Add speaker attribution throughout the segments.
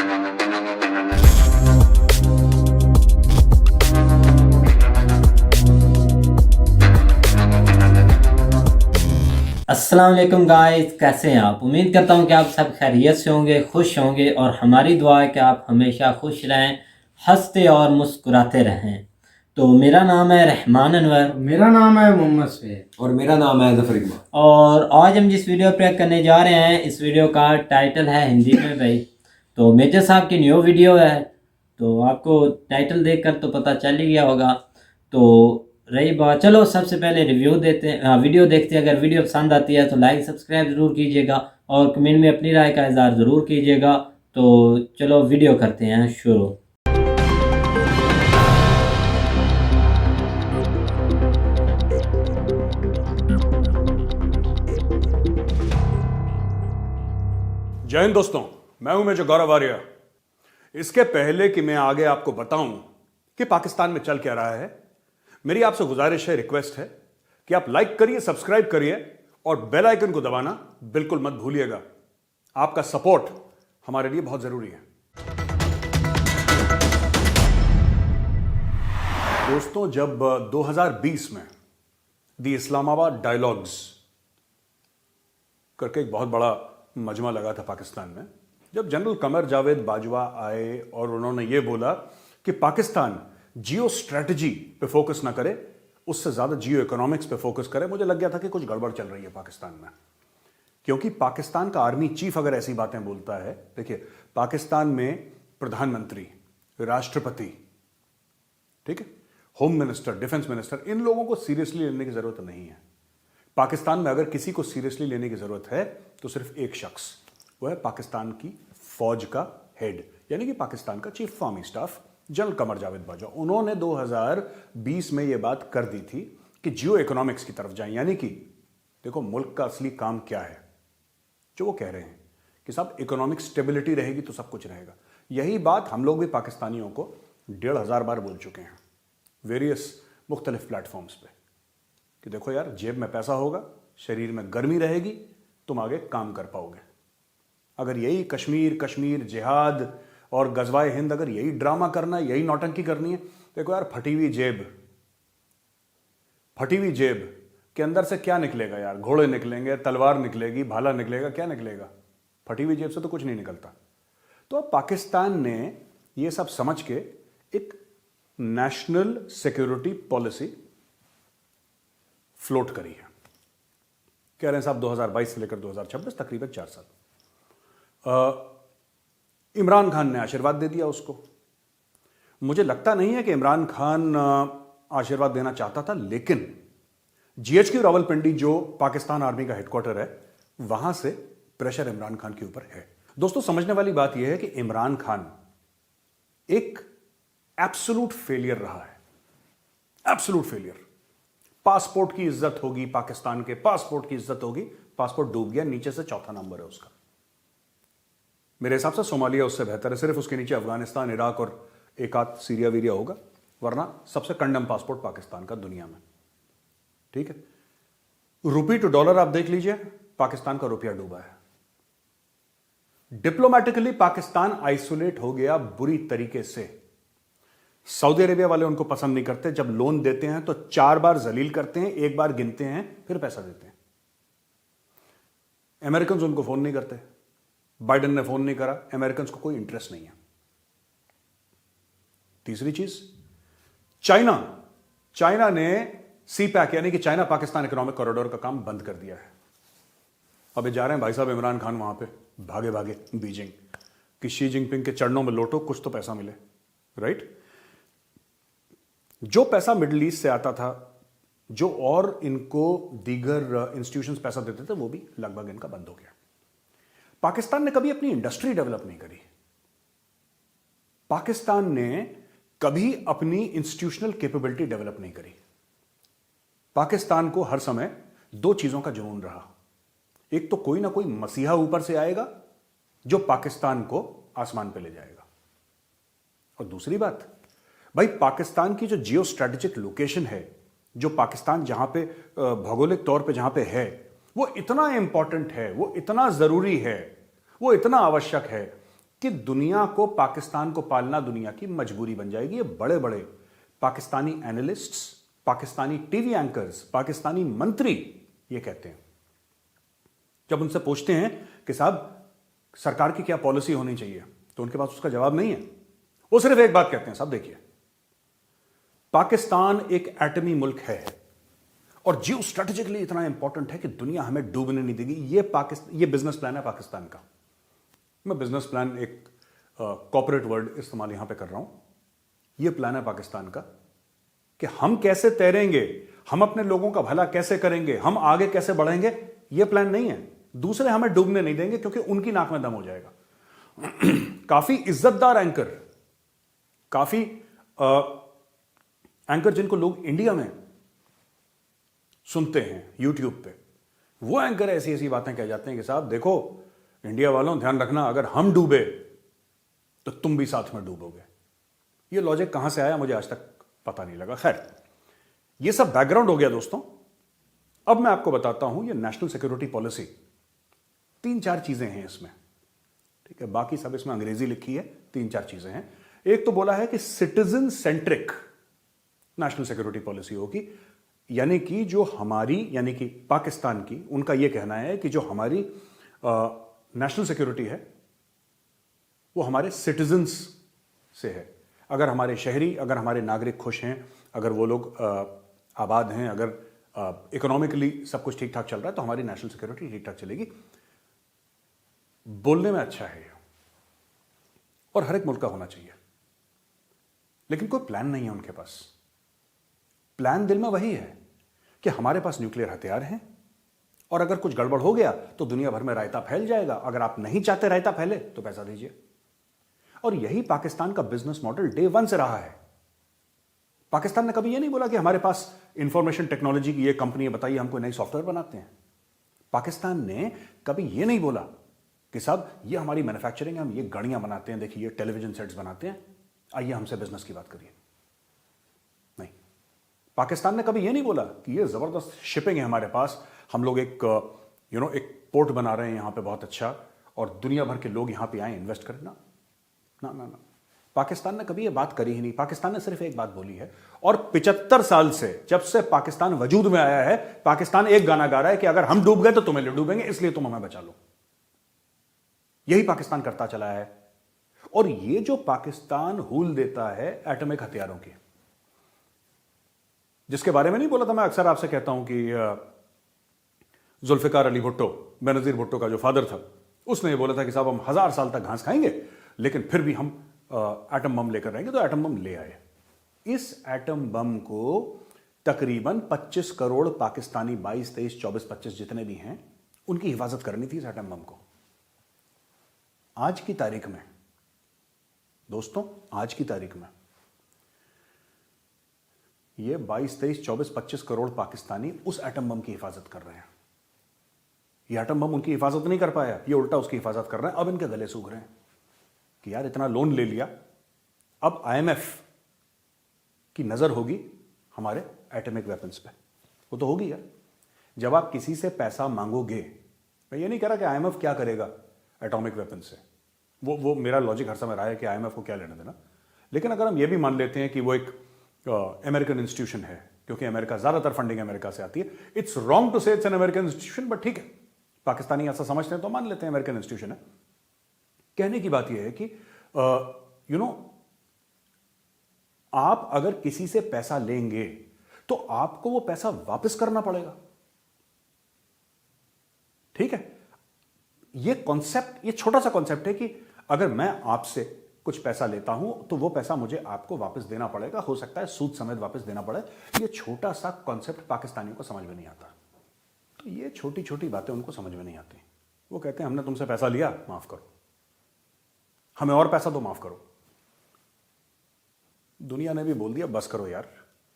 Speaker 1: अस्सलाम वालेकुम गाइस, कैसे हैं आप। उम्मीद करता हूं कि आप सब खैरियत से होंगे, खुश होंगे और हमारी दुआ है कि आप हमेशा खुश रहें, हंसते और मुस्कुराते रहें। तो मेरा नाम है रहमान अनवर
Speaker 2: मेरा नाम है मोहम्मद सैयद
Speaker 3: और मेरा नाम है जफर इकबाल।
Speaker 1: और आज हम जिस वीडियो पे करने जा रहे हैं, इस वीडियो का टाइटल है हिंदी में भाई। तो मेजर साहब की न्यू वीडियो है, तो आपको टाइटल देखकर तो पता चल ही गया होगा। तो रही बात, चलो सबसे पहले रिव्यू देते हैं, वीडियो देखते हैं। अगर वीडियो पसंद आती है तो लाइक सब्सक्राइब ज़रूर कीजिएगा और कमेंट में अपनी राय का इज़हार ज़रूर कीजिएगा। तो चलो वीडियो करते हैं शुरू।
Speaker 4: जय हिंद दोस्तों, मैं हूं मेजर गौरव आर्या। इसके पहले कि मैं आगे आपको बताऊं कि पाकिस्तान में चल क्या रहा है, मेरी आपसे गुजारिश है, रिक्वेस्ट है कि आप लाइक करिए, सब्सक्राइब करिए और बेल आइकन को दबाना बिल्कुल मत भूलिएगा। आपका सपोर्ट हमारे लिए बहुत जरूरी है। दोस्तों, जब 2020 में दी इस्लामाबाद डायलॉग्स करके एक बहुत बड़ा मजमा लगा था पाकिस्तान में, जब जनरल कमर जावेद बाजवा आए और उन्होंने ये बोला कि पाकिस्तान जियो स्ट्रेटजी पे फोकस ना करे, उससे ज्यादा जियो इकोनॉमिक्स पे फोकस करे, मुझे लग गया था कि कुछ गड़बड़ चल रही है पाकिस्तान में। क्योंकि पाकिस्तान का आर्मी चीफ अगर ऐसी बातें बोलता है, देखिए पाकिस्तान में प्रधानमंत्री, राष्ट्रपति, ठीक है, होम मिनिस्टर, डिफेंस मिनिस्टर, इन लोगों को सीरियसली लेने की जरूरत नहीं है। पाकिस्तान में अगर किसी को सीरियसली लेने की जरूरत है तो सिर्फ एक शख्स, वो है पाकिस्तान की फौज का हेड, यानी कि पाकिस्तान का chief of army staff general Qamar Javed Bajwa. उन्होंने 2020 में यह बात कर दी थी कि जियो इकोनॉमिक्स की तरफ जाएं, यानी कि देखो मुल्क का असली काम क्या है, जो वो कह रहे हैं कि साहब इकोनॉमिक स्टेबिलिटी रहेगी तो सब कुछ रहेगा। यही बात हम लोग भी पाकिस्तानियों को 1,500 बार बोल चुके हैं वेरियस मुख्तलिफ प्लेटफॉर्म्स पे कि देखो यार, जेब में पैसा होगा, शरीर में गर्मी रहेगी, तुम आगे काम कर पाओगे। अगर यही कश्मीर जिहाद और गजवाए हिंद, अगर यही ड्रामा करना है, यही नौटंकी करनी है, देखो यार, फटी हुई जेब के अंदर से क्या निकलेगा यार? घोड़े निकलेंगे, तलवार निकलेगी, भाला निकलेगा, क्या निकलेगा? फटी हुई जेब से तो कुछ नहीं निकलता। तो अब पाकिस्तान ने यह सब समझ के एक नेशनल सिक्योरिटी पॉलिसी फ्लोट करी है। कह रहे हैं साहब 2022 से लेकर 2026 तकरीबन 4 साल। इमरान खान ने आशीर्वाद दे दिया उसको। मुझे लगता नहीं है कि इमरान खान आशीर्वाद देना चाहता था, लेकिन जीएचक्यू रावलपिंडी जो पाकिस्तान आर्मी का हेडक्वार्टर है, वहां से प्रेशर इमरान खान के ऊपर है। दोस्तों, समझने वाली बात यह है कि इमरान खान एक एब्सोल्यूट फेलियर रहा है, एब्सोल्यूट फेलियर। पासपोर्ट की इज्जत होगी, पाकिस्तान के पासपोर्ट की इज्जत होगी, पासपोर्ट डूब गया, नीचे से चौथा नंबर है उसका। मेरे हिसाब से सोमालिया उससे बेहतर है, सिर्फ उसके नीचे अफगानिस्तान, इराक और एक आध सीरिया वीरिया होगा, वरना सबसे कंडम पासपोर्ट पाकिस्तान का दुनिया में, ठीक है। रुपी टू डॉलर आप देख लीजिए, पाकिस्तान का रुपया डूबा है। डिप्लोमैटिकली पाकिस्तान आइसोलेट हो गया बुरी तरीके से। सऊदी अरेबिया वाले उनको पसंद नहीं करते, जब लोन देते हैं तो 4 बार जलील करते हैं, 1 बार गिनते हैं, फिर पैसा देते हैं। अमेरिकन उनको फोन नहीं करते, बाइडेन ने फोन नहीं करा, अमेरिकन को कोई इंटरेस्ट नहीं है। तीसरी चीज, चाइना ने सीपैक यानी कि चाइना पाकिस्तान इकोनॉमिक कॉरिडोर का काम बंद कर दिया है। अबे जा रहे हैं भाई साहब इमरान खान वहां पे भागे भागे बीजिंग कि शी जिनपिंग के चरणों में लौटो, कुछ तो पैसा मिले, राइट। जो पैसा मिडिल ईस्ट से आता था, जो और इनको दीगर इंस्टीट्यूशंस पैसा देते थे, वो भी लगभग इनका बंद हो गया। पाकिस्तान ने कभी अपनी इंडस्ट्री डेवलप नहीं करी, पाकिस्तान ने कभी अपनी इंस्टीट्यूशनल कैपेबिलिटी डेवलप नहीं करी। पाकिस्तान को हर समय 2 चीजों का जुनून रहा, एक तो कोई ना कोई मसीहा ऊपर से आएगा जो पाकिस्तान को आसमान पे ले जाएगा, और दूसरी बात, भाई पाकिस्तान की जो जियो स्ट्रेटेजिक लोकेशन है, जो पाकिस्तान जहां पे भौगोलिक तौर पे जहां पे है, वो इतना इंपॉर्टेंट है, वो इतना जरूरी है, वो इतना आवश्यक है कि दुनिया को, पाकिस्तान को पालना दुनिया की मजबूरी बन जाएगी। ये बड़े बड़े Pakistani analysts, Pakistani TV anchors, Pakistani मंत्री ये कहते हैं। जब उनसे पूछते हैं कि साहब सरकार की क्या पॉलिसी होनी चाहिए, तो उनके पास उसका जवाब नहीं है। वो सिर्फ एक बात कहते हैं, साहब देखिए, पाकिस्तान एक एटमी मुल्क है और जियो स्ट्रेटेजिकली इतना इंपॉर्टेंट है कि दुनिया हमें डूबने नहीं देगी। ये बिजनेस प्लान है पाकिस्तान का। मैं बिजनेस प्लान एक कॉर्पोरेट वर्ड इस्तेमाल यहां पे कर रहा हूं। यह प्लान है पाकिस्तान का कि हम कैसे तैरेंगे, हम अपने लोगों का भला कैसे करेंगे, हम आगे कैसे बढ़ेंगे। यह प्लान नहीं है। दूसरे हमें डूबने नहीं देंगे क्योंकि उनकी नाक में दम हो जाएगा। काफी इज्जतदार एंकर, काफी एंकर जिनको लोग इंडिया में सुनते हैं यूट्यूब पे, वो एंकर ऐसी ऐसी बातें कह जाते हैं कि साहब देखो इंडिया वालों ध्यान रखना, अगर हम डूबे तो तुम भी साथ में डूबोगे। ये लॉजिक कहां से आया मुझे आज तक पता नहीं लगा। खैर, ये सब बैकग्राउंड हो गया दोस्तों। अब मैं आपको बताता हूं ये नेशनल सिक्योरिटी पॉलिसी, 3-4 चीजें हैं इसमें, ठीक है। बाकी सब इसमें अंग्रेजी लिखी है, 3-4 चीजें हैं। एक तो बोला है कि citizen centric national security policy होगी, यानी कि जो हमारी, यानी कि पाकिस्तान की, उनका यह कहना है कि जो हमारी नेशनल सिक्योरिटी है वो हमारे सिटीजन्स से है। अगर हमारे शहरी, अगर हमारे नागरिक खुश हैं, अगर वो लोग आबाद हैं, अगर इकोनॉमिकली सब कुछ ठीक ठाक चल रहा है, तो हमारी नेशनल सिक्योरिटी ठीक ठाक चलेगी। बोलने में अच्छा है और हर एक मुल्क का होना चाहिए, लेकिन कोई प्लान नहीं है उनके पास। प्लान दिल में वही है कि हमारे पास न्यूक्लियर हथियार हैं और अगर कुछ गड़बड़ हो गया तो दुनिया भर में रायता फैल जाएगा। अगर आप नहीं चाहते रायता फैले तो पैसा दीजिए। और यही पाकिस्तान का बिजनेस मॉडल डे 1 से रहा है। पाकिस्तान ने कभी यह नहीं बोला कि हमारे पास इंफॉर्मेशन टेक्नोलॉजी की ये कंपनी है, बताइए हमको नई सॉफ्टवेयर बनाते हैं। पाकिस्तान ने कभी यह नहीं बोला कि साहब ये हमारी मैन्युफैक्चरिंग है, हम ये गाड़ियां बनाते हैं, देखिए ये टेलीविजन सेट्स बनाते हैं, आइए हमसे बिजनेस की बात करिए। नहीं, पाकिस्तान ने कभी यह नहीं बोला कि ये जबरदस्त शिपिंग है हमारे पास, हम लोग एक एक पोर्ट बना रहे हैं यहां पे बहुत अच्छा, और दुनिया भर के लोग यहां पे आए इन्वेस्ट करें। ना ना ना ना, पाकिस्तान ने कभी ये बात करी ही नहीं। पाकिस्तान ने सिर्फ एक बात बोली है, और 75 साल से, जब से पाकिस्तान वजूद में आया है, पाकिस्तान एक गाना गा रहा है कि अगर हम डूब गए तो तुम्हें डूबेंगे, इसलिए तुम हमें बचा लो। यही पाकिस्तान करता चला है। और ये जो पाकिस्तान हूल देता है एटॉमिक हथियारों की, जिसके बारे में नहीं बोला था, मैं अक्सर आपसे कहता हूं कि जुल्फिकार अली भुट्टो, बेनजीर भुट्टो का जो फादर था, उसने ये बोला था कि साहब हम 1000 साल तक घास खाएंगे लेकिन फिर भी हम एटम बम लेकर रहेंगे। तो एटम बम ले आए। इस एटम बम को तकरीबन 25 करोड़ पाकिस्तानी, 22, 23, 24, 25 जितने भी हैं, उनकी हिफाजत करनी थी इस एटम बम को। आज की तारीख में दोस्तों, आज की तारीख में ये 22, 23, 24, 25 करोड़ पाकिस्तानी उस एटम बम की हिफाजत कर रहे हैं। ये एटम बम उनकी हिफाजत नहीं कर पाया, ये उल्टा उसकी हिफाजत कर रहे हैं। अब इनके गले सूख रहे हैं कि यार इतना लोन ले लिया, अब आईएमएफ की नजर होगी हमारे एटॉमिक वेपन्स पे। वो तो होगी यार। जब आप किसी से पैसा मांगोगे, मैं ये नहीं कह रहा कि आईएमएफ क्या करेगा एटॉमिक वेपन से, वो मेरा लॉजिक हर समय रहा है कि आईएमएफ को क्या लेना देना। लेकिन अगर हम ये भी मान लेते हैं कि वो एक अमेरिकन इंस्टीट्यूशन है, क्योंकि अमेरिका, ज्यादातर फंडिंग अमेरिका से आती है। इट्स रॉन्ग टू से it's an American institution, but ठीक है, पाकिस्तानी ऐसा समझते हैं तो मान लेते हैं अमेरिकन इंस्टीट्यूशन है। कहने की बात यह है कि आप अगर किसी से पैसा लेंगे तो आपको वो पैसा वापस करना पड़ेगा। ठीक है, ये कॉन्सेप्ट, ये छोटा सा कॉन्सेप्ट है कि अगर मैं आपसे कुछ पैसा लेता हूं तो वो पैसा मुझे आपको वापस देना पड़ेगा, हो सकता है सूद समेत वापस देना पड़े। ये छोटा सा कॉन्सेप्ट पाकिस्तानियों को समझ में नहीं आता। तो ये छोटी छोटी बातें उनको समझ में नहीं आती। वो कहते हैं हमने तुमसे पैसा लिया, माफ करो, हमें और पैसा दो, माफ करो। दुनिया ने भी बोल दिया बस करो यार,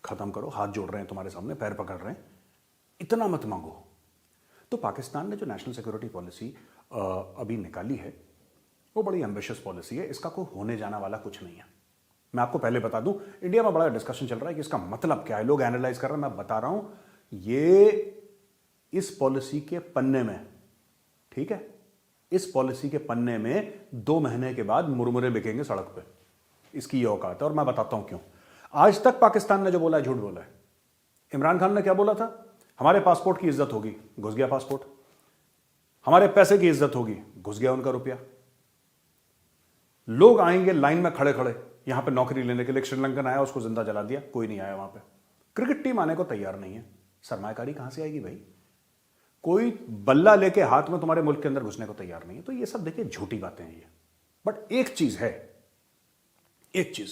Speaker 4: खत्म करो, हाथ जोड़ रहे हैं तुम्हारे सामने, पैर पकड़ रहे हैं, इतना मत मांगो। तो पाकिस्तान ने जो नेशनल सिक्योरिटी पॉलिसी अभी निकाली है, वो बड़ी एम्बिशियस पॉलिसी है। इसका कोई होने जाना वाला कुछ नहीं है। मैं आपको पहले बता दूं, इंडिया में बड़ा डिस्कशन चल रहा है कि इसका मतलब क्या है, लोग एनालाइज कर रहे हैं। मैं बता रहा हूं, ये इस पॉलिसी के पन्ने में, ठीक है, इस पॉलिसी के पन्ने में 2 महीने के बाद मुरमुरे बिकेंगे सड़क पे। इसकी ये औकात है और मैं बताता हूं क्यों। आज तक पाकिस्तान ने जो बोला है झूठ बोला है। इमरान खान ने क्या बोला था? हमारे पासपोर्ट की इज्जत होगी, घुस गया पासपोर्ट। हमारे पैसे की इज्जत होगी, घुस गया उनका रुपया। लोग आएंगे लाइन में खड़े खड़े यहां पे नौकरी लेने के लिए। श्रीलंकन आया, उसको जिंदा जला दिया, कोई नहीं आया वहां पे। क्रिकेट टीम आने को तैयार नहीं है। सरमायाकारी कहां से आएगी भाई? कोई बल्ला लेके हाथ में तुम्हारे मुल्क के अंदर घुसने को तैयार नहीं है। तो ये सब देखिए झूठी बातें हैं ये। बट एक चीज है, एक चीज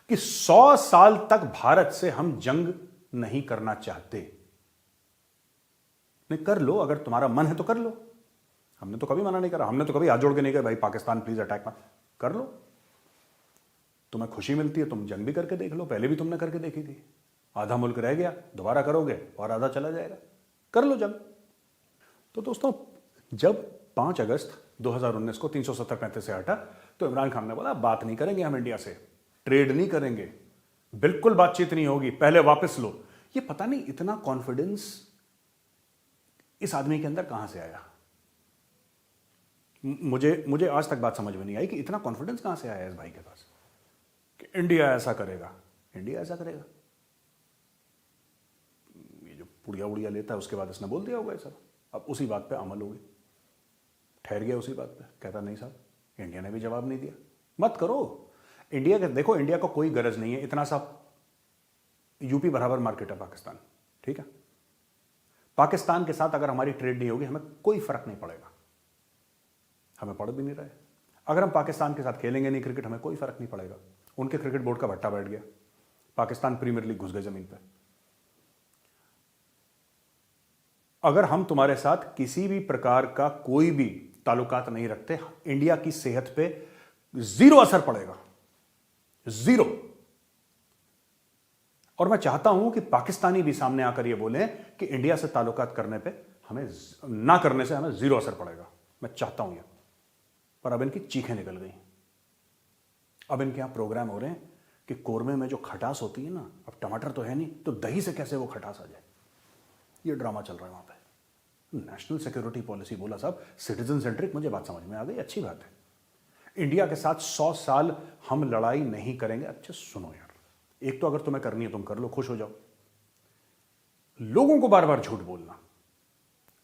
Speaker 4: कि 100 साल तक भारत से हम जंग नहीं करना चाहते। नहीं, कर लो, अगर तुम्हारा मन है तो कर लो। हमने तो कभी मना नहीं करा, हमने तो कभी हाथ जोड़ के नहीं कहा भाई पाकिस्तान प्लीज अटैक मत कर लो। तुम्हें खुशी मिलती है, तुम जंग भी करके देख लो। पहले भी तुमने करके देखी थी। आधा मुल्क रह गया, दोबारा करोगे और आधा चला जाएगा। कर लो जंग। तो दोस्तों, जब 5 अगस्त 2019 को 370-35 से हटा तो इमरान खान ने बोला बात नहीं करेंगे हम इंडिया से, ट्रेड नहीं करेंगे, बिल्कुल बातचीत नहीं होगी, पहले वापस लो। ये पता नहीं इतना कॉन्फिडेंस इस आदमी के अंदर कहां से आया। मुझे आज तक बात समझ में नहीं आई कि इतना कॉन्फिडेंस कहां से आया इस भाई के पास कि इंडिया ऐसा करेगा, इंडिया ऐसा करेगा। ये जो पुड़िया उड़िया लेता है उसके बाद इसने बोल दिया होगा ये सब। अब उसी बात पे अमल होगी, ठहर गया उसी बात पे। कहता नहीं साहब, इंडिया ने भी जवाब नहीं दिया, मत करो। इंडिया के देखो, इंडिया को कोई गरज नहीं है, इतना सा यूपी बराबर मार्केट है पाकिस्तान, ठीक है। पाकिस्तान के साथ अगर हमारी ट्रेड नहीं होगी हमें कोई फर्क नहीं पड़ेगा, हमें पड़ भी नहीं रहा है। अगर हम पाकिस्तान के साथ खेलेंगे नहीं क्रिकेट, हमें कोई फर्क नहीं पड़ेगा। उनके क्रिकेट बोर्ड का भट्टा बैठ गया, पाकिस्तान प्रीमियर लीग घुस गए जमीन पे। अगर हम तुम्हारे साथ किसी भी प्रकार का कोई भी ताल्लुकात नहीं रखते, इंडिया की सेहत पे 0 असर पड़ेगा, 0। और मैं चाहता हूं कि पाकिस्तानी भी सामने आकर यह बोले कि इंडिया से ताल्लुकात करने पे हमें ना करने से हमें 0 असर पड़ेगा। मैं चाहता हूं यह, पर अब इनकी चीखें निकल गई। अब इनके यहां प्रोग्राम हो रहे हैं कि कोरमे में जो खटास होती है ना, अब टमाटर तो है नहीं तो दही से कैसे वो खटास आ जाए। ये ड्रामा चल रहा है वहां पे। नेशनल सिक्योरिटी पॉलिसी बोला साहब, सिटीजन सेंट्रिक, मुझे बात समझ में आ गई, अच्छी बात है। इंडिया के साथ 100 साल हम लड़ाई नहीं करेंगे। अच्छा सुनो यार, एक तो अगर तुम्हें करनी है तुम कर लो, खुश हो जाओ। लोगों को बार बार झूठ बोलना,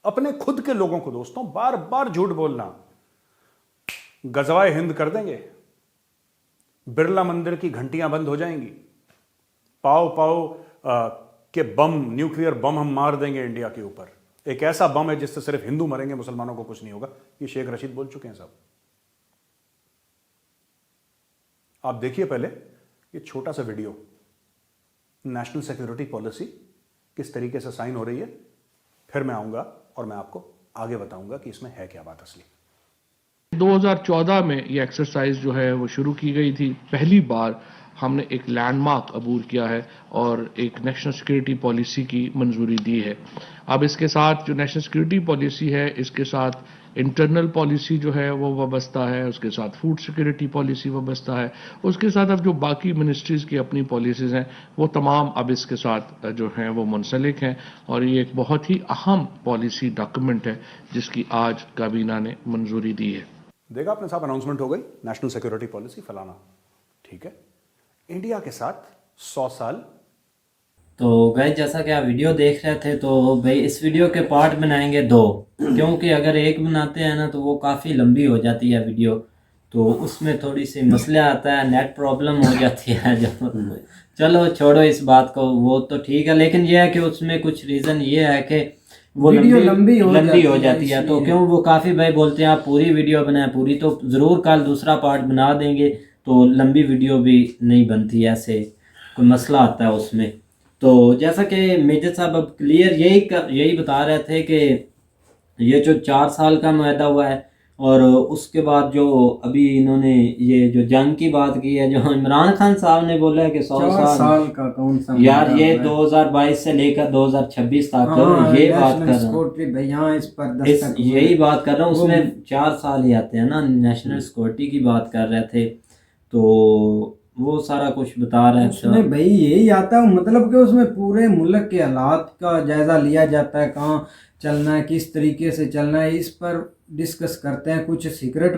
Speaker 4: अपने खुद के लोगों को दोस्तों बार बार झूठ बोलना, गजवाए हिंद कर देंगे। बिरला मंदिर की घंटियां बंद हो जाएंगी। पाओ पाओ के बम, न्यूक्लियर बम हम मार देंगे इंडिया के ऊपर। एक ऐसा बम है जिससे सिर्फ हिंदू मरेंगे, मुसलमानों को कुछ नहीं होगा। ये शेख रशीद बोल चुके हैं साहब। आप देखिए पहले ये छोटा सा वीडियो, नेशनल सिक्योरिटी पॉलिसी किस तरीके से साइन हो रही है, फिर मैं आऊंगा और मैं आपको आगे बताऊंगा कि इसमें है क्या बात असली।
Speaker 3: 2014 में ये एक्सरसाइज जो है वो शुरू की गई थी। पहली बार हमने एक लैंडमार्क अबूर किया है और एक नेशनल सिक्योरिटी पॉलिसी की मंजूरी दी है। अब इसके साथ जो नेशनल सिक्योरिटी पॉलिसी है, इसके साथ इंटरनल पॉलिसी जो है वो वाबस्ता है, उसके साथ फूड सिक्योरिटी पॉलिसी वाबस्ता है, उसके साथ अब जो बाकी मिनिस्ट्रीज की अपनी पॉलिसीज हैं वो तमाम अब इसके साथ जो हैं वो मुंसलिक हैं। और ये एक बहुत ही अहम पॉलिसी डॉक्यूमेंट है जिसकी आज काबीना ने मंजूरी दी है।
Speaker 4: देखा आपने साहब, अनाउंसमेंट हो गई, नेशनल सिक्योरिटी पॉलिसी फलाना, ठीक है। इंडिया के साथ 100 साल।
Speaker 1: तो गाइस, जैसा कि आप वीडियो देख रहे थे, तो भाई इस वीडियो के पार्ट बनाएंगे 2, क्योंकि अगर एक बनाते हैं ना तो वो काफ़ी लंबी हो जाती है वीडियो, तो उसमें थोड़ी सी मसला आता है, नेट प्रॉब्लम हो जाती है जो। चलो छोड़ो इस बात को, वो तो ठीक है, लेकिन ये है कि उसमें कुछ रीज़न ये है कि वो
Speaker 2: वीडियो
Speaker 1: लंबी हो जाती है।
Speaker 2: इसलिए।
Speaker 1: तो क्यों वो काफ़ी भाई बोलते हैं आप पूरी वीडियो बनाएं, पूरी तो ज़रूर कल दूसरा पार्ट बना देंगे, तो लंबी वीडियो भी नहीं बनती, ऐसे कोई मसला आता है उसमें। तो जैसा कि मेजर साहब अब क्लियर यही बता रहे थे कि ये जो 4 साल का मुआहदा हुआ है, और उसके बाद जो अभी इन्होंने ये जो जंग की बात की है, जो इमरान खान साहब ने बोला है कि 100
Speaker 2: साल का कौन सा
Speaker 1: यार, ये 2022 से लेकर 2026 तक ये बात कर रहा हूँ
Speaker 2: भाई, यहाँ इस पर
Speaker 1: यही बात कर रहा हूँ। उसमें 4 साल ही आते हैं ना, नेशनल सिक्योरिटी की बात कर रहे थे, तो वो सारा कुछ बता रहे हैं।
Speaker 2: उसमें भाई यही आता है, मतलब कि उसमें पूरे मुल्क के हालात का जायजा लिया जाता है, कहाँ चलना है, किस तरीके से चलना है, इस पर डिस्कस करते हैं, कुछ सीक्रेट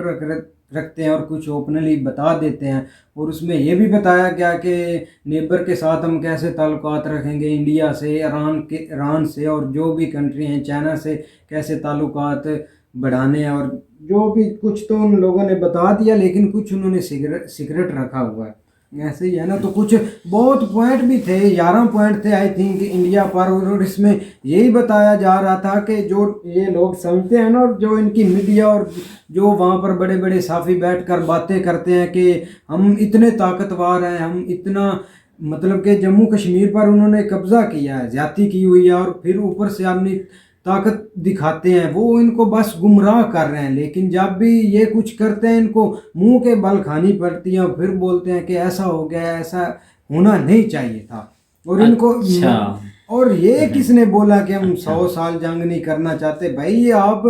Speaker 2: रखते हैं और कुछ ओपनली बता देते हैं। और उसमें ये भी बताया गया कि नेबर के साथ हम कैसे ताल्लुकात रखेंगे, इंडिया से, ईरान से और जो भी कंट्री हैं, चाइना से कैसे ताल्लुकात बढ़ाने हैं, और जो भी कुछ तो उन लोगों ने बता दिया, लेकिन कुछ उन्होंने सीक्रेट रखा हुआ है। ऐसे ही है ना। तो कुछ बहुत पॉइंट भी थे, 11 पॉइंट थे आई थिंक इंडिया पर, और इसमें यही बताया जा रहा था कि जो ये लोग समझते हैं ना, और जो इनकी मीडिया और जो वहाँ पर बड़े बड़े साफी बैठकर बातें करते हैं कि हम इतने ताकतवर हैं, हम इतना, मतलब कि जम्मू कश्मीर पर उन्होंने कब्जा किया है, ज्यादती की हुई है, और फिर ऊपर से अपनी ताकत दिखाते हैं, वो इनको बस गुमराह कर रहे हैं। लेकिन जब भी ये कुछ करते हैं, इनको मुंह के बल खानी पड़ती है, और फिर बोलते हैं कि ऐसा हो गया, ऐसा होना नहीं चाहिए था। और इनको और ये किसने बोला कि हम 100 साल जंग नहीं करना चाहते? भाई ये आप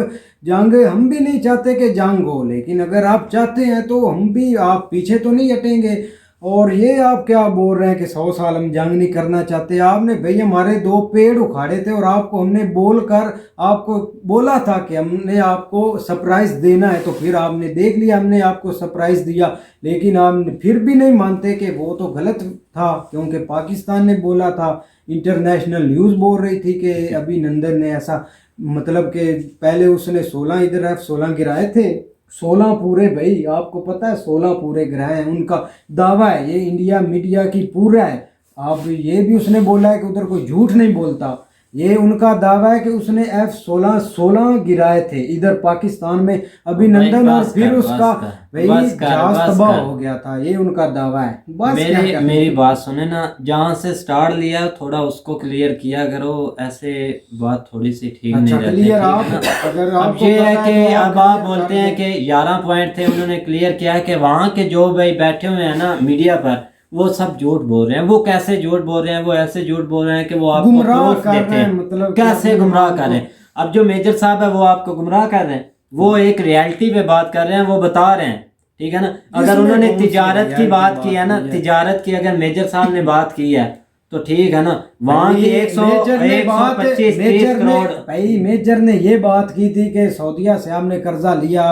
Speaker 2: जंग, हम भी नहीं चाहते कि जंग हो, लेकिन अगर आप चाहते हैं तो हम भी, आप पीछे तो नहीं हटेंगे। और ये आप क्या बोल रहे हैं कि 100 साल हम जंग नहीं करना चाहते? आपने भाई हमारे 2 पेड़ उखाड़े थे, और आपको हमने बोलकर आपको बोला था कि हमने आपको सरप्राइज देना है, तो फिर आपने देख लिया हमने आपको सरप्राइज दिया, लेकिन आप फिर भी नहीं मानते कि वो तो गलत था, क्योंकि पाकिस्तान ने बोला था, इंटरनेशनल न्यूज़ बोल रही थी कि अभिनंदन ने ऐसा, मतलब कि पहले उसने 16 इधर F-16 गिराए थे, 16 पूरे। भाई आपको पता है 16 पूरे गिराए हैं, उनका दावा है, ये इंडिया मीडिया की पूरा है। आप ये भी उसने बोला है कि उधर कोई झूठ नहीं बोलता, ये उनका दावा है कि उसने F-16 गिराए थे इधर पाकिस्तान में, अभिनंदन, और फिर उसका भाई जहाज तबाह हो गया था, ये उनका दावा है। बस
Speaker 1: मेरी बात सुने ना, जहाँ से स्टार्ट लिया थोड़ा उसको क्लियर किया करो, ऐसे बात थोड़ी सी ठीक नहीं रहती।
Speaker 2: क्लियर आप, अगर
Speaker 1: अब ये है कि अब आप बोलते हैं कि 11 पॉइंट थे, उन्होंने क्लियर किया है कि वहाँ के जो भाई बैठे हुए हैं ना मीडिया पर, वो सब झूठ बोल रहे हैं। वो कैसे झूठ बोल रहे हैं? वो ऐसे झूठ बोल रहे हैं कि वो आपको प्रूफ देते हैं, मतलब कैसे गुमराह कर रहे हैं। अब जो मेजर साहब है वो आपको गुमराह कर रहे हैं, वो एक रियलिटी पे बात कर रहे हैं, वो बता रहे हैं, ठीक है ना। अगर उन्होंने तिजारत की बात की है ना, तिजारत की अगर मेजर साहब ने बात की है तो ठीक है ना, वहाँ की 125-30 करोड़।
Speaker 2: भाई मेजर ने ये बात की थी कि सऊदीया से हमने कर्जा लिया।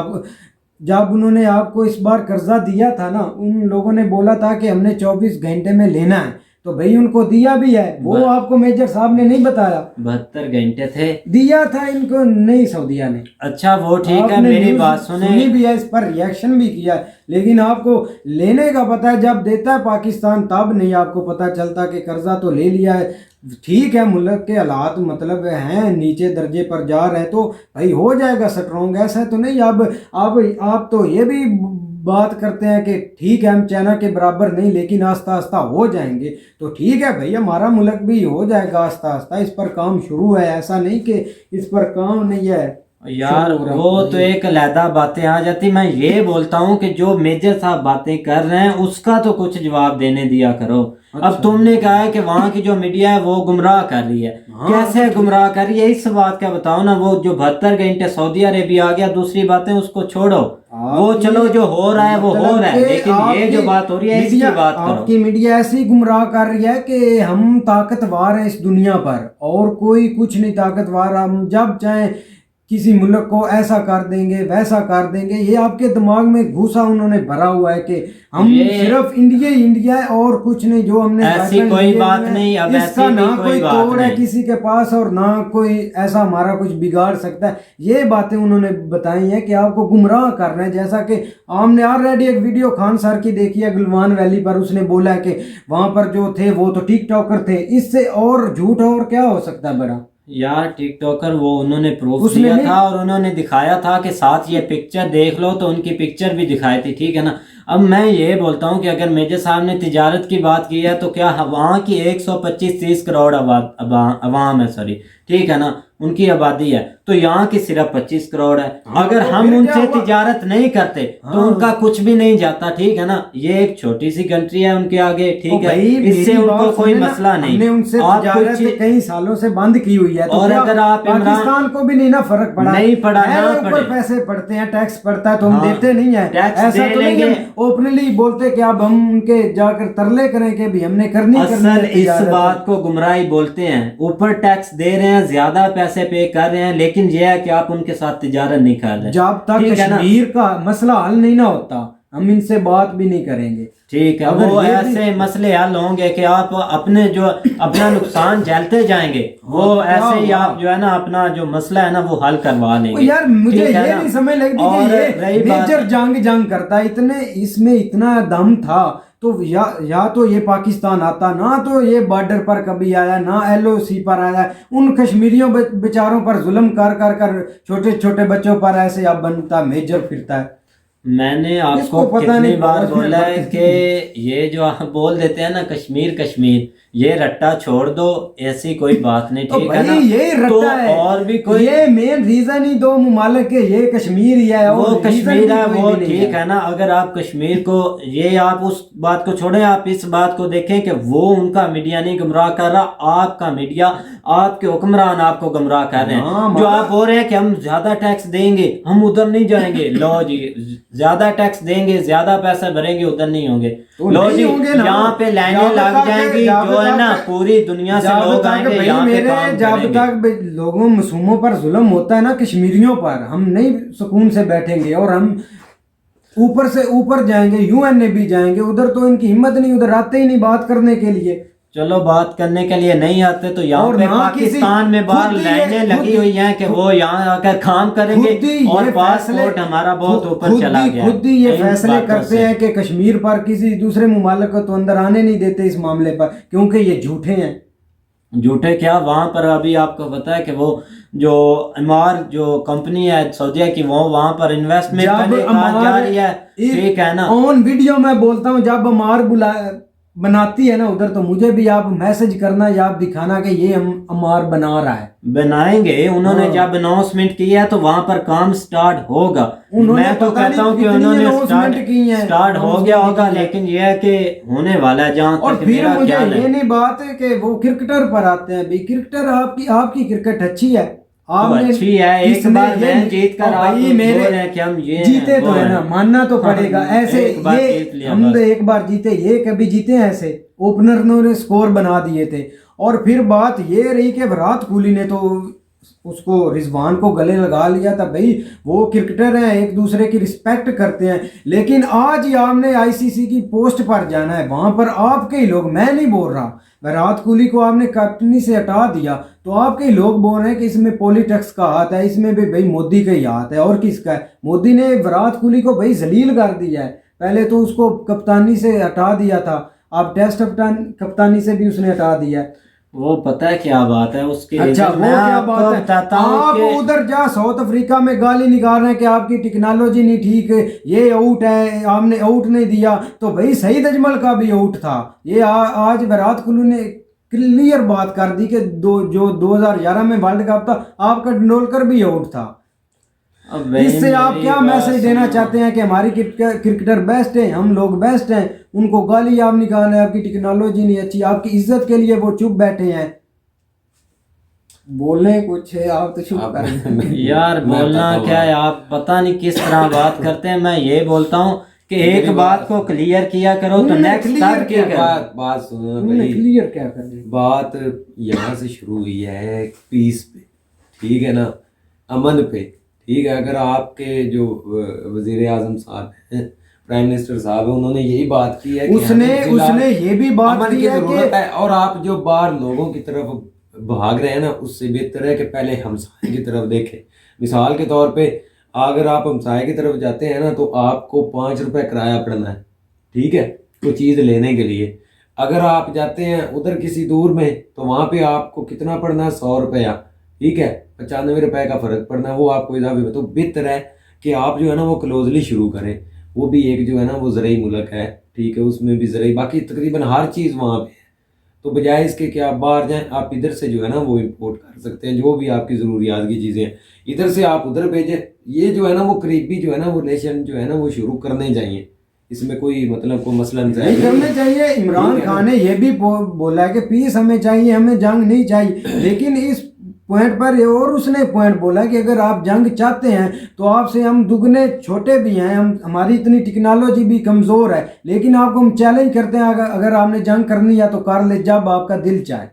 Speaker 2: जब उन्होंने आपको इस बार कर्जा दिया था ना, उन लोगों ने बोला था कि हमने 24 घंटे में लेना है, तो भाई उनको दिया भी है, वो आपको मेजर साहब ने नहीं बताया।
Speaker 1: 72 घंटे थे,
Speaker 2: दिया था इनको, नहीं सऊदीया ने।
Speaker 1: अच्छा वो ठीक है, मेरी बात सुनी
Speaker 2: भी है, इस पर रिएक्शन भी किया, लेकिन आपको लेने का पता है, जब देता है पाकिस्तान तब नहीं आपको पता चलता कि कर्जा तो ले लिया है। ठीक है, मुल्क के हालात मतलब हैं नीचे दर्जे पर जा रहे हैं, तो भाई हो जाएगा स्ट्रॉन्ग, ऐसा तो नहीं। अब आप तो ये भी बात करते हैं कि ठीक है हम चाइना के बराबर नहीं, लेकिन आस्ता आस्ता हो जाएंगे, तो ठीक है भाई हमारा मुल्क भी हो जाएगा आस्ता आस्ता। इस पर काम शुरू है, ऐसा नहीं कि इस पर काम नहीं है
Speaker 1: यार। वो तो एक अलहदा बातें आ जाती। मैं ये बोलता हूँ कि जो मेजर साहब बातें कर रहे हैं उसका तो कुछ जवाब देने दिया करो। अच्छा। अब तुमने कहा है कि वहाँ की जो मीडिया है वो गुमराह कर रही है। हाँ, कैसे गुमराह कर रही है इस बात का बताओ ना। वो जो 72 घंटे सऊदी अरेबिया आ गया, दूसरी बातें उसको छोड़ो, वो चलो जो हो रहा है वो हो रहा है, लेकिन ये जो बात हो रही है इसकी बात करो।
Speaker 2: आपकी मीडिया ऐसी गुमराह कर रही है कि हम ताकतवर हैं इस दुनिया पर, और कोई कुछ नहीं ताकतवर, हम जब चाहे किसी मुल्क को ऐसा कर देंगे वैसा कर देंगे। ये आपके दिमाग में घुसा उन्होंने भरा हुआ है कि हम सिर्फ इंडिया है और कुछ नहीं। जो हमने
Speaker 1: ऐसी कोई बात नहीं, अब
Speaker 2: इसका ना कोई तोड़ है किसी के पास, और ना कोई ऐसा हमारा कुछ बिगाड़ सकता है। ये बातें उन्होंने बताई हैं कि आपको गुमराह कर रहे हैं। जैसा कि हमने ऑलरेडी एक वीडियो खान सर की देखी है गलवान वैली पर, उसने बोला है कि वहां पर जो थे वो तो टिकटॉकर थे। इससे और झूठ और क्या हो सकता है बड़ा
Speaker 1: यार। टिकटॉकर वो उन्होंने प्रूफ दिया था और उन्होंने दिखाया था कि साथ ये पिक्चर देख लो, तो उनकी पिक्चर भी दिखाई थी, ठीक है ना। अब मैं ये बोलता हूँ कि अगर मेजर साहब ने तिजारत की बात की है तो क्या वहाँ की 125-30 करोड़ अवाम है, सॉरी, ठीक है ना, उनकी आबादी है, तो यहाँ की सिर्फ 25 करोड़ है। अगर हम उनसे तिजारत नहीं करते तो उनका कुछ भी नहीं जाता, ठीक है ना। ये एक छोटी सी कंट्री है उनके आगे, ठीक है, इससे उनको कोई मसला नहीं।
Speaker 2: हमने उनसे तिजारत कई सालों से बंद की हुई है,
Speaker 1: और अगर आप
Speaker 2: पाकिस्तान को भी नहीं ना फर्क पड़ा,
Speaker 1: नहीं पड़ा, ना
Speaker 2: पड़े, पैसे पड़ते हैं, टैक्स पड़ता है तो हम देते नहीं है, ऐसा तो नहीं है ओपनली बोलते कि अब हम उनके जाकर तरले करें कि भी हमने करनी
Speaker 1: इस बात को गुमराही बोलते हैं। ऊपर टैक्स दे रहे हैं, ज्यादा पैसे पैसे पे कर रहे हैं, लेकिन ये है कि आप उनके साथ तिजारत नहीं कर रहे।
Speaker 2: जब तक
Speaker 1: ठीक है ना?
Speaker 2: कश्मीर का मसला हल नहीं ना होता हम इनसे बात भी नहीं करेंगे।
Speaker 1: ठीक है,
Speaker 2: अगर
Speaker 1: वो
Speaker 2: ये
Speaker 1: ऐसे मसले हल होंगे कि आप अपने जो अपना नुकसान झेलते जाएंगे, वो
Speaker 2: क्या
Speaker 1: ऐसे ही
Speaker 2: हुआ?
Speaker 1: आप जो है ना अपना जो मसला है ना वो हल करवा
Speaker 2: ओ
Speaker 1: लेंगे।
Speaker 2: यार मुझे
Speaker 1: ठीक है
Speaker 2: ये
Speaker 1: ना?
Speaker 2: नहीं समझ लगती
Speaker 1: और
Speaker 2: कि
Speaker 1: रही
Speaker 2: ये
Speaker 1: बात-
Speaker 2: मेजर जंग करता है, इतने इसमें इतना दम था तो या तो ये पाकिस्तान आता ना, तो ये बॉर्डर पर कभी आया ना, एलओसी पर आया, उन कश्मीरियों बेचारों पर जुल्म कर कर कर छोटे छोटे बच्चों पर ऐसे अब बनता मेजर फिरता है।
Speaker 1: मैंने आपको
Speaker 2: इसको पता
Speaker 1: कितनी
Speaker 2: नहीं
Speaker 1: बार
Speaker 2: फौज में
Speaker 1: बोला है
Speaker 2: भर्ती
Speaker 1: कि ये जो आप बोल देते हैं ना कश्मीर कश्मीर, ये रट्टा छोड़ दो, ऐसी कोई बात नहीं।
Speaker 2: तो
Speaker 1: ठीक है
Speaker 2: भाई
Speaker 1: ना?
Speaker 2: यही रट्टा
Speaker 1: तो
Speaker 2: है,
Speaker 1: और भी कोई
Speaker 2: ये मेन रीजन ही दो मुमालिक के ये कश्मीर ही है,
Speaker 1: वो
Speaker 2: और
Speaker 1: कश्मीर है वो
Speaker 2: कोई भी नहीं
Speaker 1: ठीक है ना। अगर आप कश्मीर को, ये आप उस बात को छोड़ें, आप इस बात को देखें कि वो उनका मीडिया नहीं गुमराह कर रहा, आपका मीडिया, आपके हुक्मरान आपको गुमराह कर रहे हैं।
Speaker 2: हाँ,
Speaker 1: जो आप बोल रहे हैं कि हम ज्यादा टैक्स देंगे, हम उधर नहीं जाएंगे, लो जी ज्यादा टैक्स देंगे, ज्यादा पैसे भरेंगे, उधर नहीं होंगे।
Speaker 2: तो
Speaker 1: लो
Speaker 2: नहीं
Speaker 1: जी
Speaker 2: होंगे ना।
Speaker 1: यहाँ पे लाइनें
Speaker 2: जब
Speaker 1: लग
Speaker 2: तक-
Speaker 1: जाएंगी,
Speaker 2: जब
Speaker 1: जो है ना
Speaker 2: तक-
Speaker 1: पूरी दुनिया से
Speaker 2: जब
Speaker 1: लोग
Speaker 2: तक
Speaker 1: आएंगे
Speaker 2: भाई
Speaker 1: यहाँ पे
Speaker 2: मेरे
Speaker 1: काम
Speaker 2: जब
Speaker 1: करेंगे।
Speaker 2: तक लोगों मासूमों पर जुल्म होता है ना, कश्मीरियों पर, हम नहीं सुकून से बैठेंगे और हम ऊपर से ऊपर जाएंगे, यूएनए भी जाएंगे, उधर तो इनकी हिम्मत नहीं, उधर आते ही नहीं बात करने के लिए।
Speaker 1: चलो बात करने के लिए नहीं आते तो यहाँ
Speaker 2: और
Speaker 1: पे
Speaker 2: ना
Speaker 1: पाकिस्तान
Speaker 2: किसी-
Speaker 1: में बाहर
Speaker 2: खुद ही
Speaker 1: लाइनें
Speaker 2: ये-
Speaker 1: लगी
Speaker 2: खुद-
Speaker 1: हुई हैं कि वो यहाँ आकर काम करेंगे,
Speaker 2: खुद ही
Speaker 1: और
Speaker 2: ये
Speaker 1: पासपोर्ट हमारा बहुत ऊपर चला गया है
Speaker 2: खुद ही ये
Speaker 1: इन
Speaker 2: फैसले
Speaker 1: बातों
Speaker 2: करते
Speaker 1: से।
Speaker 2: हैं कि कश्मीर पर किसी दूसरे मुमालिक को तो अंदर आने नहीं देते इस मामले पर, क्योंकि ये झूठे हैं।
Speaker 1: झूठे क्या, वहां पर अभी आपको पता है कि वो जो अमार जो कंपनी है सऊदीया की, वो वहां पर इन्वेस्टमेंट
Speaker 2: जब
Speaker 1: करने का जा रही है। ठीक है ना?
Speaker 2: ऑन वीडियो मैं बोलता हूँ, जब अमार बनाती है ना उधर, तो मुझे भी आप मैसेज करना या आप दिखाना कि ये अमार बना रहा है।
Speaker 1: बनाएंगे, उन्होंने
Speaker 2: हाँ।
Speaker 1: जब अनाउंसमेंट किया है तो वहां पर काम स्टार्ट होगा।
Speaker 2: उन्होंने
Speaker 1: मैं तो
Speaker 2: पता
Speaker 1: कहता
Speaker 2: नहीं
Speaker 1: हूँ कि
Speaker 2: कितनी
Speaker 1: उन्होंने
Speaker 2: announcement की हैं,
Speaker 1: स्टार्ट हो गया
Speaker 2: announcement
Speaker 1: होगा,
Speaker 2: की है।
Speaker 1: लेकिन ये है कि होने वाला है जहाँ
Speaker 2: और
Speaker 1: तक
Speaker 2: फिर
Speaker 1: मेरा
Speaker 2: मुझे
Speaker 1: ख्याल
Speaker 2: ये
Speaker 1: है।
Speaker 2: नहीं बात है कि वो क्रिकेटर पर आते हैं भी, क्रिकेटर आपकी क्रिकेट अच्छी है,
Speaker 1: तो
Speaker 2: आपने
Speaker 1: अच्छी है, एक
Speaker 2: इसने
Speaker 1: बार
Speaker 2: ये-
Speaker 1: मैच जीत कर
Speaker 2: और
Speaker 1: आप
Speaker 2: भाई
Speaker 1: बोल
Speaker 2: मेरे
Speaker 1: रहे हैं कि हम ये
Speaker 2: जीते
Speaker 1: हैं,
Speaker 2: तो
Speaker 1: वो
Speaker 2: है ना,
Speaker 1: हैं।
Speaker 2: मानना तो
Speaker 1: हाँ,
Speaker 2: पड़ेगा। ऐसे
Speaker 1: एक बार
Speaker 2: ये
Speaker 1: जीत लिया
Speaker 2: हम
Speaker 1: बस।
Speaker 2: तो एक बार जीते, ये कभी जीते हैं ऐसे, ओपनर ने स्कोर बना दिए थे। और फिर बात ये रही कि विराट कोहली ने तो उसको, रिजवान को गले लगा लिया था। भाई वो क्रिकेटर हैं, एक दूसरे की रिस्पेक्ट करते हैं, लेकिन आज ही आपने आईसीसी की पोस्ट पर जाना है, वहां पर आपके ही लोग, मैं नहीं बोल रहा, विराट कोहली को आपने कैप्टनी से हटा दिया तो आपके ही लोग बोल रहे हैं कि इसमें पॉलिटिक्स का हाथ है, इसमें भी भाई मोदी का ही हाथ है, और किसका है? मोदी ने विराट कोहली को भाई जलील कर दिया है। पहले तो उसको कप्तानी से हटा दिया था, अब टेस्ट कप्तानी से भी उसने हटा दिया है।
Speaker 1: वो पता है क्या बात है उसके
Speaker 2: अच्छा,
Speaker 1: रीजन
Speaker 2: वो
Speaker 1: मैं
Speaker 2: क्या
Speaker 1: आपको
Speaker 2: बात है?
Speaker 1: बताता हूँ
Speaker 2: आप
Speaker 1: कि
Speaker 2: उधर जा साउथ अफ्रीका में गाली निकाल रहे हैं कि आपकी टेक्नोलॉजी नहीं ठीक है, ये आउट है, आपने आउट नहीं दिया, तो भाई सईद अजमल का भी आउट था। ये आज विराट कोहली ने क्लियर बात कर दी कि जो 2011 में वर्ल्ड कप था, आपका तेंदुलकर भी आउट था।
Speaker 1: अब वही
Speaker 2: इससे आप
Speaker 1: मेरी
Speaker 2: क्या
Speaker 1: बात
Speaker 2: मैसेज देना
Speaker 1: सुनो।
Speaker 2: चाहते हैं कि हमारी क्रिकेटर बेस्ट है, हम लोग बेस्ट हैं, उनको गाली आप निकाल रहे हैं, आपकी टेक्नोलॉजी नहीं अच्छी, आपकी इज्जत के लिए वो चुप बैठे हैं। बोलने कुछ है, आप तो चुप कर रहे हैं।
Speaker 1: यार बोलना क्या है, आप पता नहीं किस तरह बात करते हैं। मैं ये बोलता हूँ कि एक बात को क्लियर किया करो तो
Speaker 2: उन्होंने
Speaker 1: नेक्स्ट
Speaker 2: clear
Speaker 1: तब
Speaker 2: किया
Speaker 1: की करो।
Speaker 5: बात सुनो
Speaker 2: उन्होंने
Speaker 5: भाई,
Speaker 2: क्लियर क्या कर रहे हैं?
Speaker 5: बात यहाँ से शुरू हुई है पीस पे, ठीक है ना, अमन पे, ठीक है। अगर आपके जो वजीर आजम साहब हैं, प्राइम मिनिस्टर साहब हैं, उन्होंने यही बात की है कि
Speaker 2: उसने
Speaker 5: हमें जिला
Speaker 2: उसने ये भी बात
Speaker 5: अमन
Speaker 2: की
Speaker 5: की
Speaker 2: है
Speaker 5: जरूरत
Speaker 2: कि
Speaker 5: है, और आप जो बाहर लोगों की तरफ भाग रहे हैं ना, उससे बेहतर है कि पहले हमसाए की तरफ देखें। मिसाल के तौर पे अगर आप हमसाए की तरफ जाते हैं ना, तो आपको 5 रुपए किराया पड़ना है, ठीक है, कोई चीज़ लेने के लिए। अगर आप जाते हैं उधर किसी दूर में, तो वहाँ पे आपको कितना पड़ना है, 100 रुपया, ठीक है, 95 रुपए का फर्क पड़ना है, वो आपको इजाफी। तो बेहतर है कि आप जो है ना वो क्लोजली शुरू करें। वो भी एक जो है ना वो ज़रई मुल्क है, ठीक है, उसमें भी ज़रई, बाकी तकरीबन हर चीज़ वहाँ पे है। तो बजाय इसके कि आप बाहर जाएं, आप इधर से जो है ना वो इम्पोर्ट कर सकते हैं, जो भी आपकी ज़रूरियात की चीज़ें हैं, इधर से आप उधर भेजें। ये जो है ना वो करीबी जो है ना वो रिलेशन जो है ना वो शुरू करने चाहिए। इसमें कोई मतलब कोई मसला
Speaker 2: नहीं करने चाहिए। इमरान खान ने ये भी बोला है कि पीस हमें चाहिए, हमें जंग नहीं चाहिए, लेकिन इस पॉइंट पर और उसने पॉइंट बोला कि अगर आप जंग चाहते हैं तो आपसे हम दुगने छोटे भी हैं, हमारी इतनी टेक्नोलॉजी भी कमज़ोर है, लेकिन आपको हम चैलेंज करते हैं, अगर आपने जंग करनी है तो कर ले, जब आपका दिल चाहे।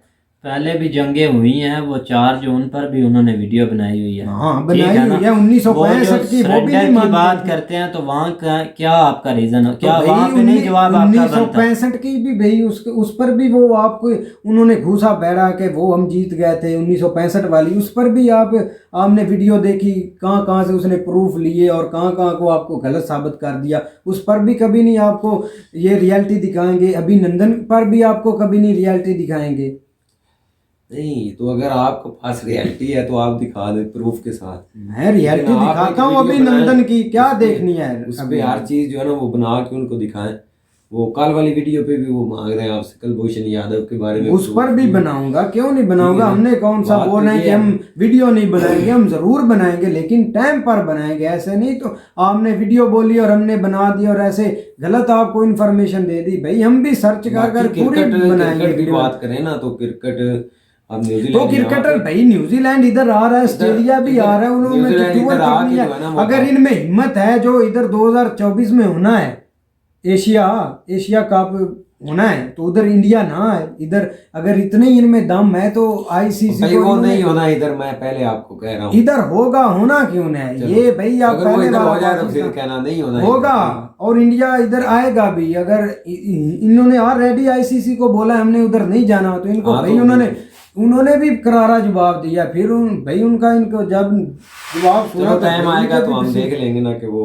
Speaker 1: पहले भी जंगे हुई हैं, वो 4 जून पर भी उन्होंने वीडियो बनाई हुई है।
Speaker 2: हाँ
Speaker 1: ठीक
Speaker 2: बनाई
Speaker 1: है ना?
Speaker 2: हुई है 1965 की, वो भी
Speaker 1: सरेंडर
Speaker 2: नहीं
Speaker 1: की
Speaker 2: मानते
Speaker 1: बात
Speaker 2: थे।
Speaker 1: करते हैं तो वहाँ का क्या आपका रीजन हो,
Speaker 2: तो
Speaker 1: क्या
Speaker 2: भाई
Speaker 1: वहाँ पे नहीं जवाब आपका बनता?
Speaker 2: 1965 की भी भाई उस पर भी वो आपको उन्होंने घूसा बैठा के वो हम जीत गए थे 1965 वाली, उस पर भी आपने वीडियो देखी, कहाँ कहाँ से उसने प्रूफ लिए और कहाँ कहाँ को आपको गलत साबित कर दिया। उस पर भी कभी नहीं आपको ये रियलिटी दिखाएंगे, अभिनंदन पर भी आपको कभी नहीं रियलिटी दिखाएंगे।
Speaker 5: नहीं तो अगर आपके पास रियलिटी है तो आप दिखा दे प्रूफ के साथ।
Speaker 2: मैं रियलिटी
Speaker 5: लेकिन आप
Speaker 2: दिखाता
Speaker 5: एक
Speaker 2: हूँ
Speaker 5: वीडियो
Speaker 2: अभिनंदन
Speaker 5: बनाएं,
Speaker 2: की, क्या
Speaker 5: उस पे-
Speaker 2: देखनी है
Speaker 5: उस
Speaker 2: अभी?
Speaker 5: पे हर चीज जो है ना वो बना के उनको दिखाएं। वो कल वाली वीडियो पे भी वो मांग रहे हैं आपसे कुलभूषण यादव के बारे में
Speaker 2: उस पर भी बनाऊंगा, क्यों नहीं बनाऊंगा।
Speaker 5: ठीक है।
Speaker 2: हमने कौन सा
Speaker 5: बात
Speaker 2: बोल
Speaker 5: तो
Speaker 2: रहे हैं
Speaker 5: ये
Speaker 2: कि
Speaker 5: है।
Speaker 2: हम वीडियो नहीं बनाएंगे, हम जरूर बनाएंगे लेकिन टाइम पर बनाएंगे। ऐसे नहीं तो आपने वीडियो बोली और हमने बना दी और ऐसे गलत आपको इन्फॉर्मेशन दे दी। भाई हम भी सर्च कर कर
Speaker 5: बाकी
Speaker 2: पूरी
Speaker 5: क्रिकेट
Speaker 2: बनाएंगे
Speaker 5: क्रिकेट की
Speaker 2: वीडियो।
Speaker 5: बात करें ना तो क्रिकेट अब
Speaker 2: तो
Speaker 5: न्यूजीलैंड
Speaker 2: क्रिकेटर भाई न्यूजीलैंड इधर आ रहा है, ऑस्ट्रेलिया भी आ रहा है, उन्होंने तो
Speaker 5: न्यूजीलैंड
Speaker 2: टूर
Speaker 5: इधर
Speaker 2: करनी
Speaker 5: आके
Speaker 2: है।
Speaker 5: जो है ना वो
Speaker 2: अगर इनमें हिम्मत है जो इधर 2024 में होना है एशिया कप होना है तो उधर इंडिया ना है। इधर अगर इतने ही इनमें दम है तो आईसीसी
Speaker 5: भाई
Speaker 2: को
Speaker 5: वो
Speaker 2: इन्होंने-
Speaker 5: नहीं होना इधर, मैं पहले आपको कह रहा हूँ।
Speaker 2: इधर होगा, होना क्यों नहीं है?
Speaker 5: चलो,
Speaker 2: ये भाई आप
Speaker 5: अगर वो
Speaker 2: पहले
Speaker 5: इधर
Speaker 2: वाला
Speaker 5: हो जाए तो फिर
Speaker 2: पाकिस्तान
Speaker 5: कहना नहीं होना
Speaker 2: होगा
Speaker 5: इधर।
Speaker 2: और इंडिया इधर आएगा भी। अगर इन्होंने ऑलरेडी आईसीसी को बोला हमने उधर नहीं जाना, तो इनको
Speaker 5: हाँ,
Speaker 2: भाई
Speaker 5: तो
Speaker 2: उन्होंने भी करारा जवाब दिया। फिर भाई इनको जब जवाब सुना
Speaker 5: चलो
Speaker 2: तो
Speaker 5: टाइम
Speaker 2: भाई
Speaker 5: आएगा
Speaker 2: इनको
Speaker 5: तो
Speaker 2: भी
Speaker 5: हम देख लेंगे ना कि वो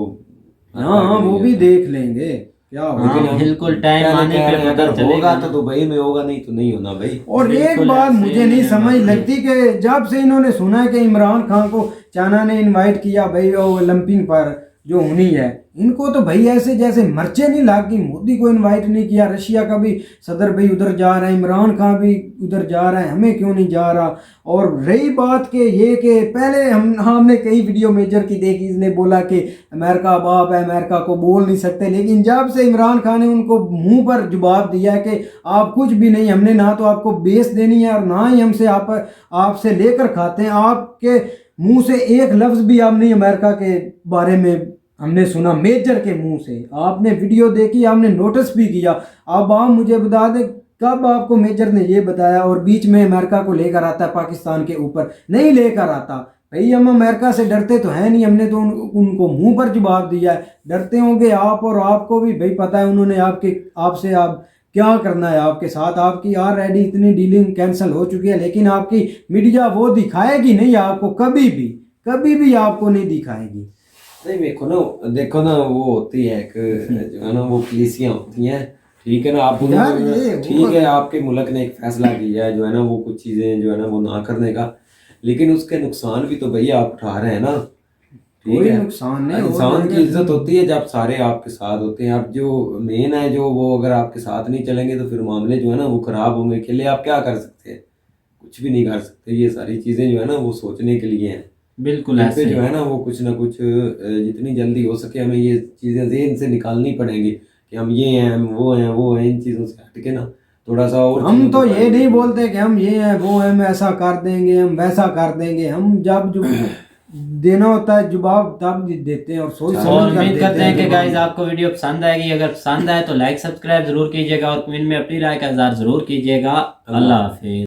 Speaker 2: हाँ वो भी देख लेंगे क्या होगा।
Speaker 1: हाँ, बिल्कुल टाइम
Speaker 5: पहले
Speaker 1: आने
Speaker 5: कह
Speaker 1: पे
Speaker 5: रहे हैं,
Speaker 1: पता
Speaker 5: अगर
Speaker 1: चलेगा
Speaker 5: होगा
Speaker 1: ना।
Speaker 5: तो दुबई में होगा, नहीं तो नहीं होना भाई।
Speaker 2: और एक
Speaker 1: बिल्कुल
Speaker 2: बात
Speaker 1: ऐसे
Speaker 2: मुझे
Speaker 1: ही
Speaker 2: नहीं
Speaker 1: है
Speaker 2: समझ
Speaker 1: बात।
Speaker 2: लगती कि जब से इन्होंने सुना है कि इमरान खान को चाइना ने इनवाइट किया भाई ओलंपिक पर जो होनी है, इनको तो भाई ऐसे जैसे मर्चे नहीं लागी। मोदी को इनवाइट नहीं किया, रशिया का भी सदर भाई उधर जा रहा है, इमरान खान भी उधर जा रहा है, हमें क्यों नहीं जा रहा। और रही बात के ये कि पहले हमने कई वीडियो मेजर की देखी, इसने बोला कि अमेरिका बाप है, अमेरिका को बोल नहीं सकते। लेकिन जब से इमरान खान ने उनको मुंह पर जवाब दिया है कि आप कुछ भी नहीं, हमने ना तो आपको बेस देनी है और ना ही हमसे आपसे लेकर खाते हैं, आपके मुंह से एक लफ्ज भी आप नहीं अमेरिका के बारे में हमने सुना मेजर के मुंह से। आपने वीडियो देखी, आपने नोटिस भी किया। अब आप मुझे बता दें कब आपको मेजर ने ये बताया और बीच में अमेरिका को लेकर आता है पाकिस्तान के ऊपर? नहीं लेकर आता भाई। हम अमेरिका से डरते तो है नहीं, हमने तो उनको मुंह पर जवाब दिया है। डरते होंगे आप, और आपको भी भाई पता है उन्होंने आपसे क्या करना है आपके साथ। आपकी ऑलरेडी इतनी डीलिंग कैंसिल हो चुकी है, लेकिन आपकी मीडिया वो दिखाएगी नहीं आपको, कभी भी आपको नहीं दिखाएगी।
Speaker 5: नहीं देखो ना वो होती है एक जो है ना वो पुलिसियां होती हैं, ठीक है ना। आप
Speaker 2: यार ये
Speaker 5: ठीक है आपके मुल्क ने एक फैसला किया है जो है ना वो कुछ चीजें जो है ना वो ना करने का, लेकिन उसके नुकसान भी तो भैया आप उठा रहे हैं ना। ठीक
Speaker 2: कोई
Speaker 5: है,
Speaker 2: नुकसान नहीं हो
Speaker 5: इंसान
Speaker 2: जाएगा।
Speaker 5: की इज्जत होती है जब सारे आपके साथ होते हैं। अब जो मेन है जो वो अगर आपके साथ नहीं चलेंगे तो फिर मामले जो है ना वो खराब होंगे। अकेले आप क्या कर सकते हैं? कुछ भी नहीं कर सकते। ये सारी चीजें जो है ना वो सोचने के लिए हैं।
Speaker 1: बिल्कुल
Speaker 5: इन
Speaker 1: ऐसे
Speaker 5: पे जो है ना वो कुछ ना कुछ जितनी जल्दी हो सके हमें ये चीज़ें ज़हन से निकालनी पड़ेंगी कि हम ये हैं, हम वो हैं। इन चीज़ों से हट के ना थोड़ा सा और
Speaker 2: हम
Speaker 5: चीज़ों
Speaker 2: तो
Speaker 5: के
Speaker 2: ये
Speaker 5: बारे में
Speaker 2: नहीं बोलते कि हम ये हैं वो हैं, हम ऐसा कर देंगे, हम वैसा कर देंगे। हम जब जो देना होता है जवाब तब देते हैं और सोच
Speaker 1: और
Speaker 2: समझ कर
Speaker 1: उम्मीद करते हैं कि
Speaker 2: देते
Speaker 1: गाइस आपको वीडियो पसंद आएगी। अगर पसंद आए तो लाइक सब्सक्राइब जरूर कीजिएगा और कमेंट में अपनी राय का इज़हार जरूर कीजिएगा। अल्लाह हाफिज।